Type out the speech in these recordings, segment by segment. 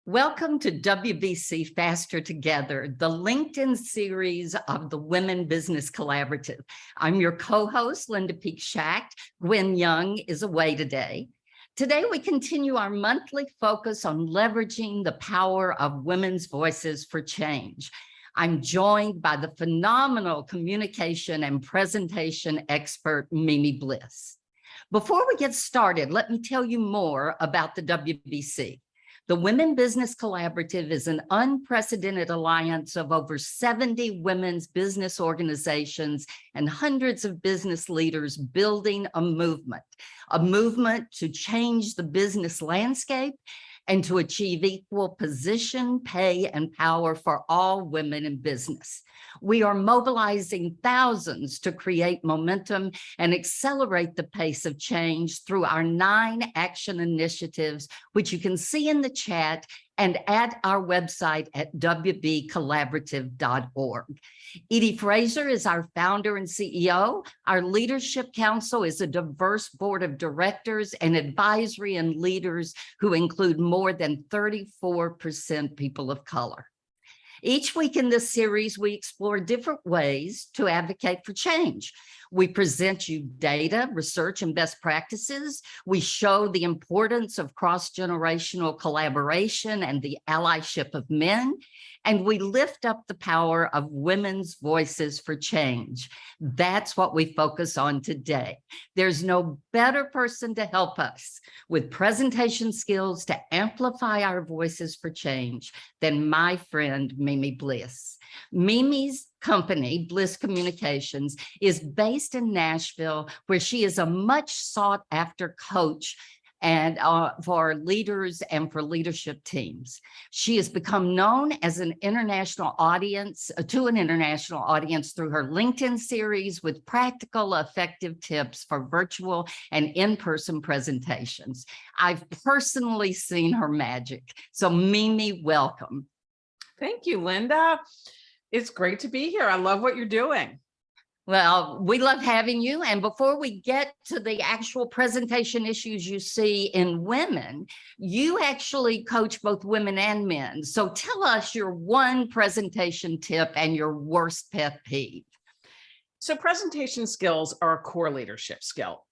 Welcome to WBC Faster Together, the LinkedIn series of the Women Business Collaborative. I'm your co-host, Linda Peak-Schacht. Gwen Young is away today. Today, we continue our monthly focus on leveraging the power of women's voices for change. I'm joined by the phenomenal communication and presentation expert, Mimi Bliss. Before we get started, let me tell you more about the WBC. The Women Business Collaborative is an unprecedented alliance of over 70 women's business organizations and hundreds of business leaders building a movement to change the business landscape and to achieve equal position, pay, and power for all women in business. We are mobilizing thousands to create momentum and accelerate the pace of change through our 9 action initiatives, which you can see in the chat and at our website at wbcollaborative.org. Edie Fraser is our founder and CEO. Our leadership council is a diverse board of directors and advisory and leaders who include more than 34% people of color. Each week in this series, we explore different ways to advocate for change. We present you data, research, and best practices. We show the importance of cross-generational collaboration and the allyship of men. And we lift up the power of women's voices for change. That's what we focus on today. There's no better person to help us with presentation skills to amplify our voices for change than my friend, Mimi Bliss. Mimi's company, Bliss Communications, is based in Nashville, where she is a much sought after coach and for leaders and for leadership teams. She has become known as an international audience, to an international audience through her LinkedIn series with practical, effective tips for virtual and in-person presentations. I've personally seen her magic. So Mimi, welcome. Thank you, Linda. It's great to be here. I love what you're doing. Well, we love having you. And before we get to the actual presentation issues you see in women, you actually coach both women and men. So tell us your one presentation tip and your worst pet peeve. So presentation skills are a core leadership skill.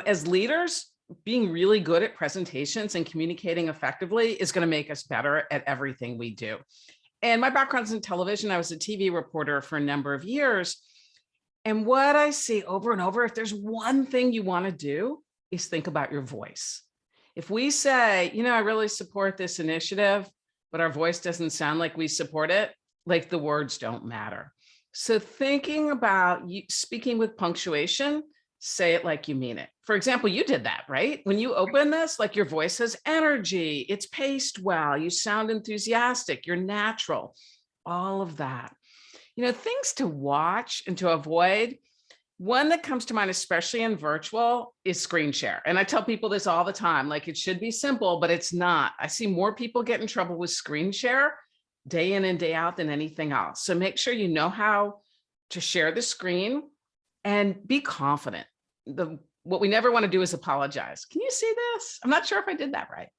As leaders, being really good at presentations and communicating effectively is going to make us better at everything we do. And my background's in television. I was a TV reporter for a number of years. And what I see over and over, if there's one thing you want to do, is think about your voice. If we say, I really support this initiative, but our voice doesn't sound like we support it, like the words don't matter. So thinking about you speaking with punctuation, say it like you mean it. For example, you did that, right? When you open this, like your voice has energy, it's paced well, you sound enthusiastic, you're natural, all of that. Things to watch and to avoid. One that comes to mind, especially in virtual, is screen share. And I tell people this all the time, like it should be simple, but it's not. I see more people get in trouble with screen share day in and day out than anything else. So make sure you know how to share the screen and be confident. What we never want to do is apologize. Can you see this? I'm not sure if I did that right.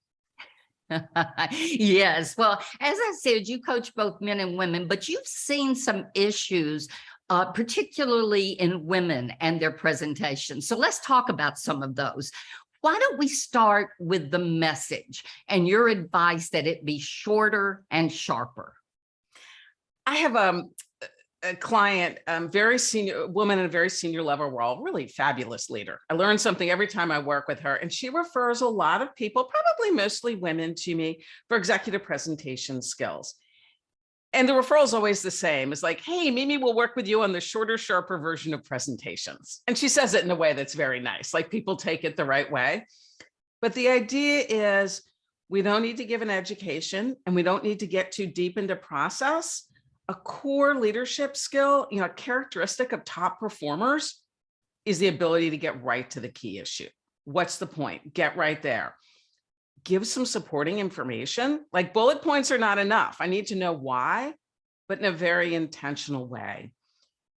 Yes. Well, as I said, you coach both men and women, but you've seen some issues, particularly in women and their presentations. So let's talk about some of those. Why don't we start with the message and your advice that it be shorter and sharper? I have a client, very senior woman in a very senior level role, really fabulous leader. I learn something every time I work with her, and she refers a lot of people, probably mostly women, to me for executive presentation skills. And the referral is always the same. It's like, hey, Mimi will work with you on the shorter, sharper version of presentations. And she says it in a way that's very nice, like people take it the right way. But the idea is we don't need to give an education and we don't need to get too deep into process. A core leadership skill, a characteristic of top performers is the ability to get right to the key issue. What's the point? Get right there. Give some supporting information. Like bullet points are not enough. I need to know why, but in a very intentional way.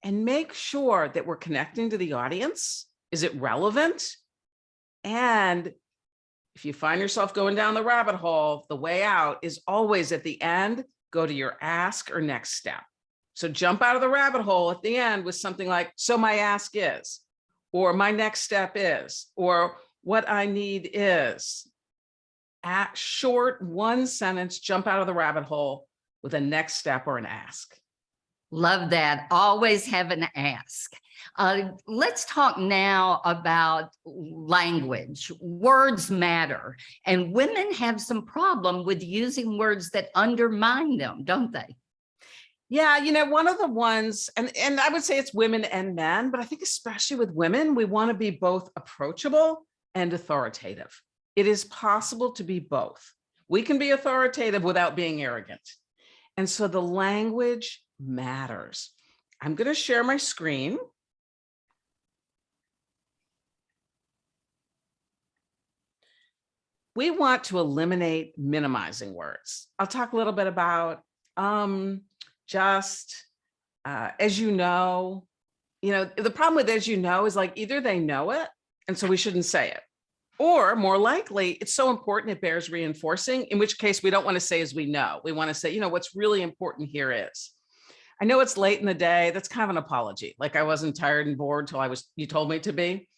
And make sure that we're connecting to the audience. Is it relevant? And If you find yourself going down the rabbit hole, the way out is always at the end, go to your ask or next step. So jump out of the rabbit hole at the end with something like, so my ask is, or my next step is, or what I need is. At short, one sentence, jump out of the rabbit hole with a next step or an ask. Love that. Always have an ask. Let's talk now about language. Words matter, and women have some problem with using words that undermine them, don't they? Yeah, you know, one of the ones, and I would say it's women and men, but I think especially with women, we want to be both approachable and authoritative. It is possible to be both. We can be authoritative without being arrogant. And so the language matters. I'm going to share my screen. We want to eliminate minimizing words. I'll talk a little bit about just, as you know, the problem with as you know is like either they know it, and so we shouldn't say it. Or more likely, it's so important it bears reinforcing, in which case we don't want to say as we know. We want to say, what's really important here is, I know it's late in the day. That's kind of an apology. Like I wasn't tired and bored till you told me to be.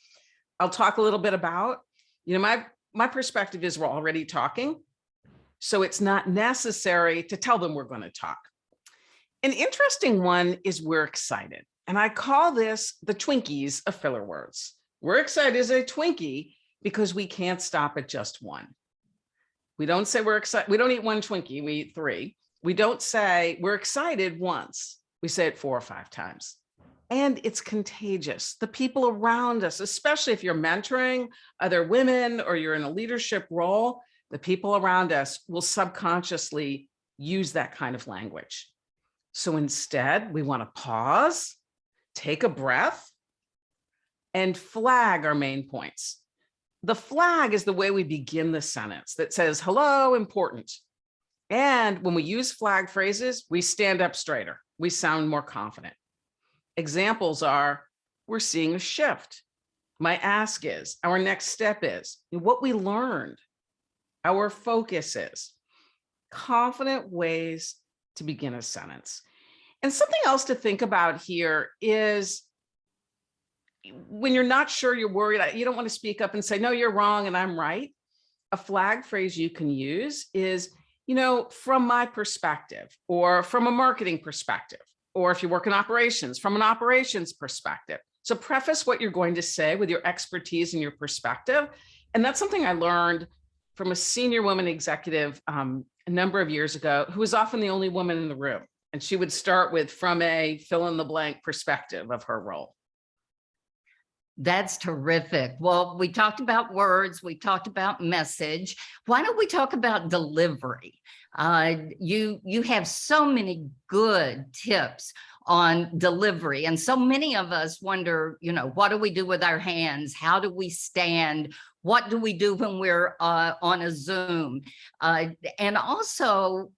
I'll talk a little bit about, my perspective is we're already talking. So it's not necessary to tell them we're going to talk. An interesting one is we're excited. And I call this the Twinkies of filler words. We're excited is a Twinkie because we can't stop at just one. We don't say we're excited. We don't eat one Twinkie, we eat three. We don't say we're excited once. We say it 4 or 5 times. And it's contagious. The people around us, especially if you're mentoring other women or you're in a leadership role, the people around us will subconsciously use that kind of language. So instead, we want to pause, take a breath, and flag our main points. The flag is the way we begin the sentence that says, hello, important. And when we use flag phrases, we stand up straighter. We sound more confident. Examples are, we're seeing a shift. My ask is, our next step is, what we learned, our focus is. Confident ways to begin a sentence. And something else to think about here is when you're not sure, you're worried, you don't want to speak up and say, no, you're wrong and I'm right. A flag phrase you can use is, from my perspective, or from a marketing perspective, or if you work in operations, from an operations perspective. So preface what you're going to say with your expertise and your perspective. And that's something I learned from a senior woman executive a number of years ago, who was often the only woman in the room. And she would start with from a fill in the blank perspective of her role. That's terrific. Well, we talked about words, we talked about message. Why don't we talk about delivery? You have so many good tips on delivery, and so many of us wonder, what do we do with our hands? How do we stand? What do we do when we're on a Zoom? And also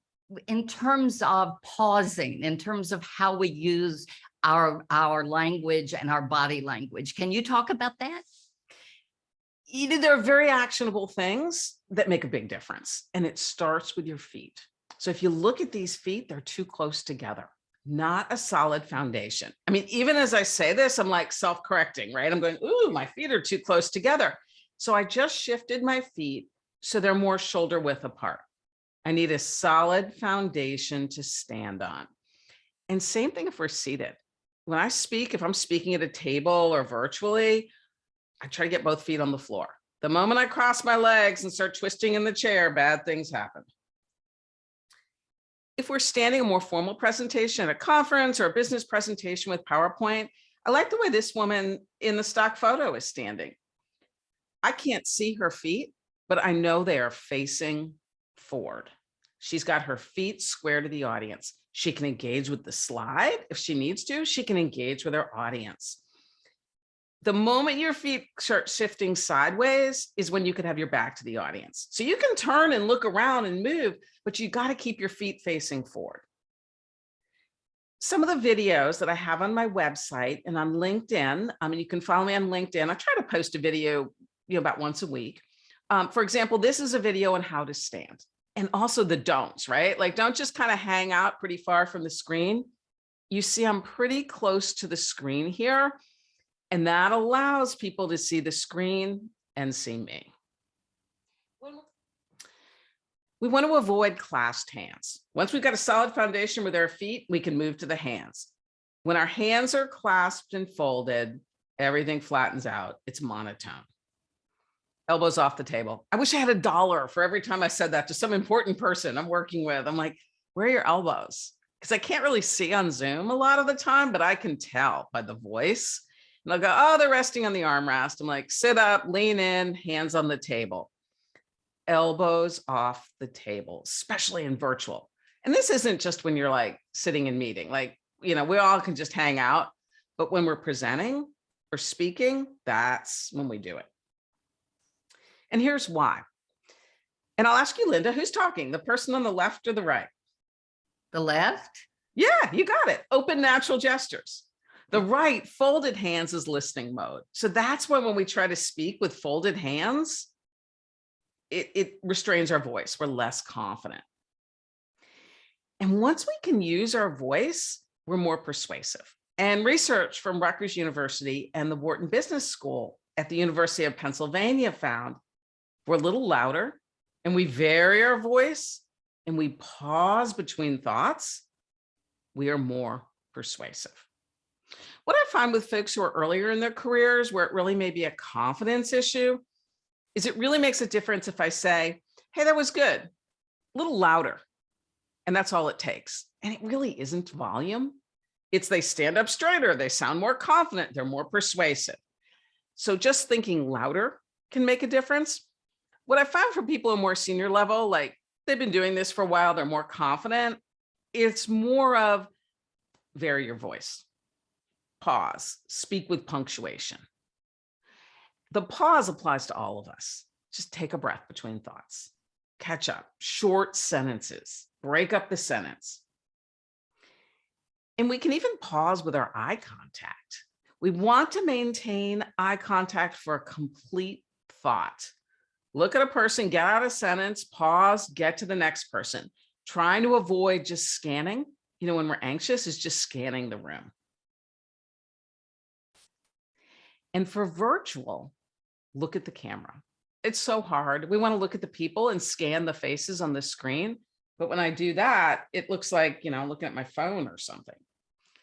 in terms of pausing, in terms of how we use our language and our body language. Can you talk about that? There are very actionable things that make a big difference, and it starts with your feet. So if you look at these feet, they're too close together, not a solid foundation. I mean, even as I say this, I'm like self-correcting, right? I'm going, ooh, my feet are too close together. So I just shifted my feet so they're more shoulder width apart. I need a solid foundation to stand on. And same thing if we're seated. When I speak, if I'm speaking at a table or virtually, I try to get both feet on the floor. The moment I cross my legs and start twisting in the chair, bad things happen. If we're standing a more formal presentation at a conference or a business presentation with PowerPoint, I like the way this woman in the stock photo is standing. I can't see her feet, but I know they are facing forward. She's got her feet square to the audience. She can engage with the slide if she needs to. She can engage with her audience. The moment your feet start shifting sideways is when you could have your back to the audience. So you can turn and look around and move, but you got to keep your feet facing forward. Some of the videos that I have on my website and on LinkedIn, you can follow me on LinkedIn. I try to post a video, about once a week. For example, this is a video on how to stand, and also the don'ts, right? Like, don't just kind of hang out pretty far from the screen. You see, I'm pretty close to the screen here, and that allows people to see the screen and see me. We want to avoid clasped hands. Once we've got a solid foundation with our feet, we can move to the hands. When our hands are clasped and folded, everything flattens out. It's monotone. Elbows off the table. I wish I had $1 for every time I said that to some important person I'm working with. I'm like, where are your elbows? Because I can't really see on Zoom a lot of the time, but I can tell by the voice. And they'll go, oh, they're resting on the armrest. I'm like, sit up, lean in, hands on the table. Elbows off the table, especially in virtual. And this isn't just when you're like sitting in meeting, like, we all can just hang out, but when we're presenting or speaking, that's when we do it. And here's why. And I'll ask you, Linda, who's talking? The person on the left or the right? The left? Yeah, you got it. Open, natural gestures. The right, folded hands, is listening mode. So that's when we try to speak with folded hands, it restrains our voice. We're less confident. And once we can use our voice, we're more persuasive. And research from Rutgers University and the Wharton Business School at the University of Pennsylvania found we're a little louder and we vary our voice and we pause between thoughts, we are more persuasive. What I find with folks who are earlier in their careers, where it really may be a confidence issue, is it really makes a difference if I say, hey, that was good, a little louder. And that's all it takes. And it really isn't volume. It's they stand up straighter, they sound more confident, they're more persuasive. So just thinking louder can make a difference. What I found for people at more senior level, like they've been doing this for a while, they're more confident. It's more of vary your voice, pause, speak with punctuation. The pause applies to all of us. Just take a breath between thoughts, catch up, short sentences, break up the sentence. And we can even pause with our eye contact. We want to maintain eye contact for a complete thought. Look at a person, get out a sentence, pause, get to the next person. Trying to avoid just scanning, when we're anxious, is just scanning the room. And for virtual, look at the camera. It's so hard. We want to look at the people and scan the faces on the screen. But when I do that, it looks like, I'm looking at my phone or something.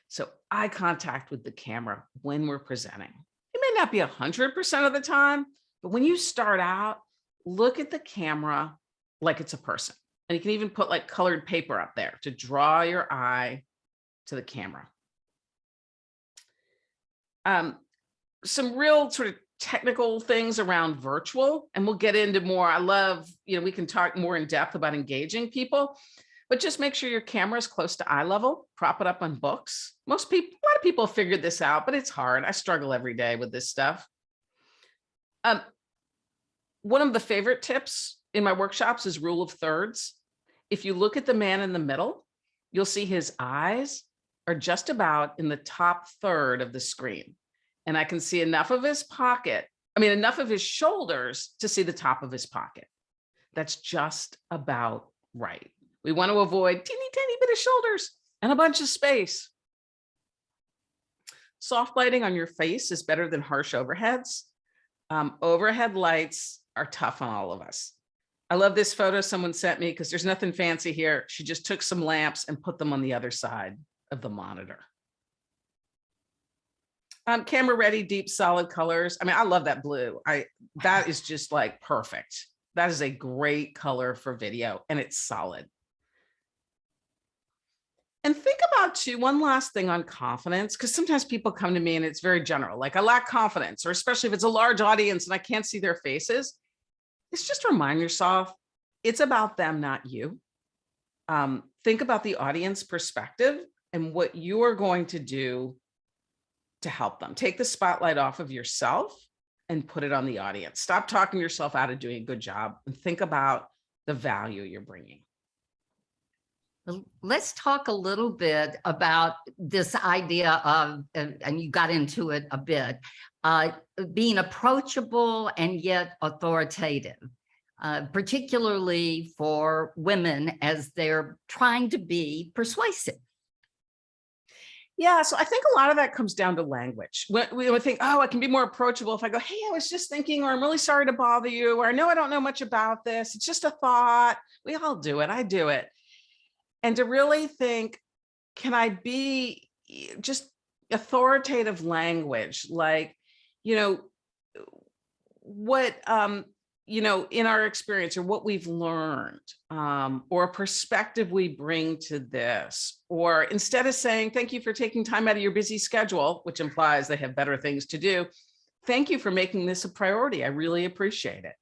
So eye contact with the camera when we're presenting. It may not be 100% of the time, but when you start out, look at the camera like it's a person. And you can even put like colored paper up there to draw your eye to the camera. Some real sort of technical things around virtual, and we'll get into more. I love, we can talk more in depth about engaging people, but just make sure your camera is close to eye level, prop it up on books. A lot of people figured this out, but it's hard. I struggle every day with this stuff. One of the favorite tips in my workshops is rule of thirds. If you look at the man in the middle, you'll see his eyes are just about in the top third of the screen. And I can see enough of his enough of his shoulders to see the top of his pocket. That's just about right. We want to avoid teeny tiny bit of shoulders and a bunch of space. Soft lighting on your face is better than harsh overheads. Overhead lights are tough on all of us. I love this photo someone sent me because there's nothing fancy here. She just took some lamps and put them on the other side of the monitor. Camera ready, deep, solid colors. I love that blue. That is just like perfect. That is a great color for video, and it's solid. And think about too, one last thing on confidence, because sometimes people come to me and it's very general, like I lack confidence, or especially if it's a large audience and I can't see their faces. It's just remind yourself, it's about them, not you. Think about the audience perspective and what you are going to do to help them. Take the spotlight off of yourself and put it on the audience. Stop talking yourself out of doing a good job and think about the value you're bringing. Let's talk a little bit about this idea of, and you got into it a bit, being approachable and yet authoritative. particularly for women as they're trying to be persuasive? Yeah, so I think a lot of that comes down to language. When we would think, oh, I can be more approachable if I go, hey, I was just thinking, or I'm really sorry to bother you, or I know I don't know much about this. It's just a thought. We all do it. I do it. And to really think, can I be just authoritative language? Like, you know, what, in our experience or what we've learned, or a perspective we bring to this, or instead of saying, thank you for taking time out of your busy schedule, which implies they have better things to do. Thank you for making this a priority. I really appreciate it.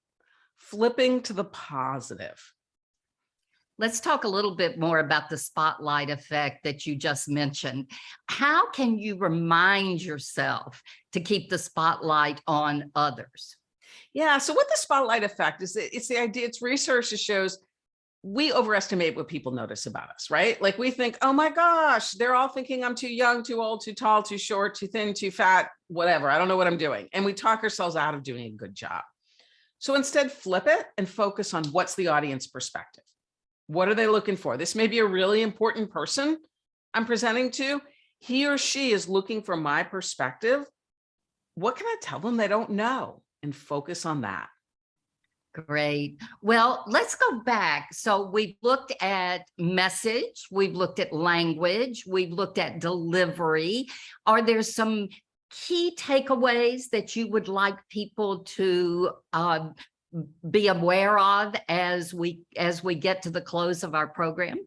Flipping to the positive. Let's talk a little bit more about the spotlight effect that you just mentioned. How can you remind yourself to keep the spotlight on others? Yeah, so what the spotlight effect is, it's the idea, it's research that shows we overestimate what people notice about us, right? Like we think, oh my gosh, they're all thinking I'm too young, too old, too tall, too short, too thin, too fat, whatever. I don't know what I'm doing. And we talk ourselves out of doing a good job. So instead, flip it and focus on what's the audience perspective. What are they looking for? This may be a really important person I'm presenting to. He or she is looking for my perspective. What can I tell them they don't know? And focus on that. Great. Well, let's go back. So we've looked at message, we've looked at language, we've looked at delivery. Are there some key takeaways that you would like people to be aware of as we get to the close of our program?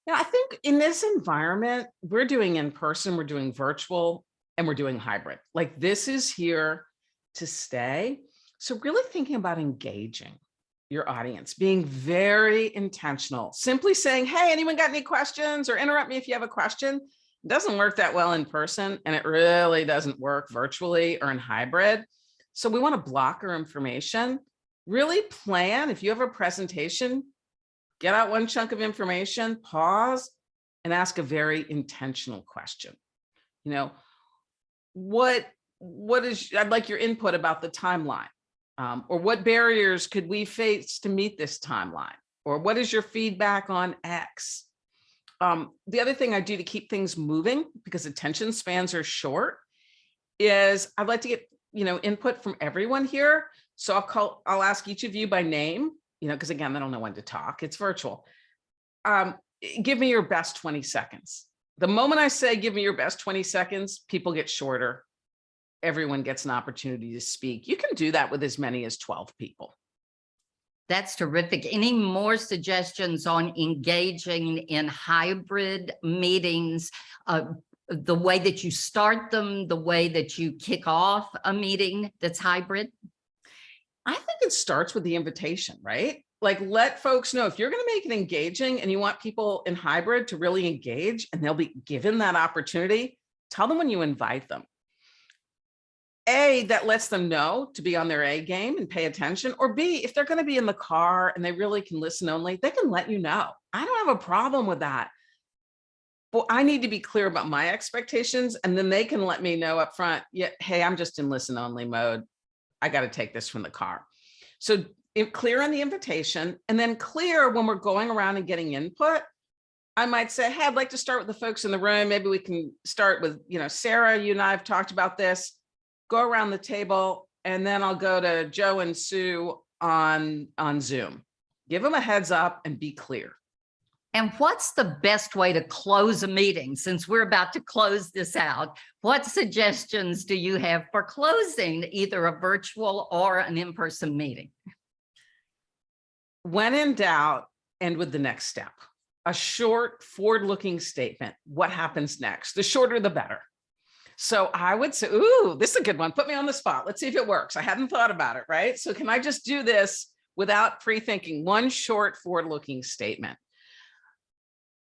Yeah, I think in this environment, we're doing in person, we're doing virtual, and we're doing hybrid. Like this is here to stay. So really thinking about engaging your audience, being very intentional, simply saying, hey, anyone got any questions, or interrupt me if you have a question. It doesn't work that well in person, and it really doesn't work virtually or in hybrid. So we want to block our information, really plan. If you have a presentation, get out one chunk of information, pause, and ask a very intentional question. You know, I'd like your input about the timeline, or what barriers could we face to meet this timeline? Or what is your feedback on X? The other thing I do to keep things moving, because attention spans are short, is I'd like to get, input from everyone here. So I'll ask each of you by name, because again, they don't know when to talk. It's virtual. Give me your best 20 seconds. The moment I say, give me your best 20 seconds, people get shorter. Everyone gets an opportunity to speak. You can do that with as many as 12 people. That's terrific. Any more suggestions on engaging in hybrid meetings? The way that you start them, the way that you kick off a meeting that's hybrid? I think it starts with the invitation, right? Like let folks know if you're going to make it engaging and you want people in hybrid to really engage and they'll be given that opportunity, tell them when you invite them. A, that lets them know to be on their A game and pay attention. Or B, if they're going to be in the car and they really can listen only, they can let you know. I don't have a problem with that. But I need to be clear about my expectations, and then they can let me know up front, yeah, hey, I'm just in listen only mode. I got to take this from the car. So clear on the invitation, and then clear when we're going around and getting input. I might say, hey, I'd like to start with the folks in the room. Maybe we can start with, Sarah, you and I have talked about this. Go around the table, and then I'll go to Joe and Sue on Zoom. Give them a heads up and be clear. And what's the best way to close a meeting? Since we're about to close this out, what suggestions do you have for closing either a virtual or an in-person meeting? When in doubt, end with the next step. A short forward-looking statement. What happens next? The shorter, the better. So I would say, ooh, this is a good one. Put me on the spot. Let's see if it works. I hadn't thought about it, right? So can I just do this without pre-thinking? One short forward-looking statement.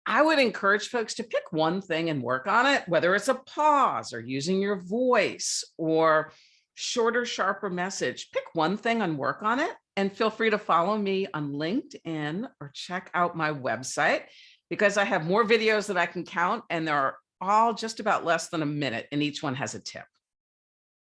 I would encourage folks to pick one thing and work on it, whether it's a pause or using your voice or shorter, sharper message. Pick one thing and work on it. And feel free to follow me on LinkedIn or check out my website, because I have more videos that I can count, and there are all just about less than a minute, and each one has a tip.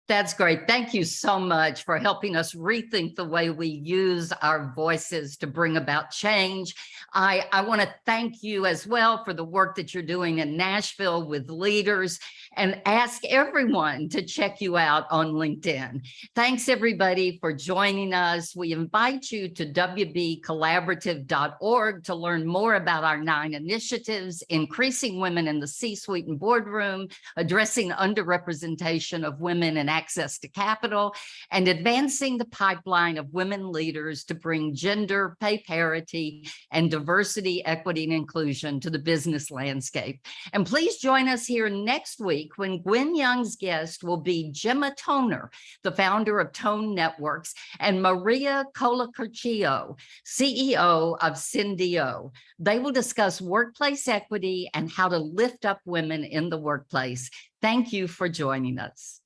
That's great. Thank you so much for helping us rethink the way we use our voices to bring about change. I want to thank you as well for the work that you're doing in Nashville with leaders, and ask everyone to check you out on LinkedIn. Thanks everybody for joining us. We invite you to wbcollaborative.org to learn more about our 9 initiatives: increasing women in the C-suite and boardroom, addressing underrepresentation of women and access to capital, and advancing the pipeline of women leaders to bring gender, pay parity, and diversity, equity, and inclusion to the business landscape. And please join us here next week when Gwen Young's guest will be Gemma Toner, the founder of Tone Networks, and Maria Colacarcio, CEO of Syndio. They will discuss workplace equity and how to lift up women in the workplace. Thank you for joining us.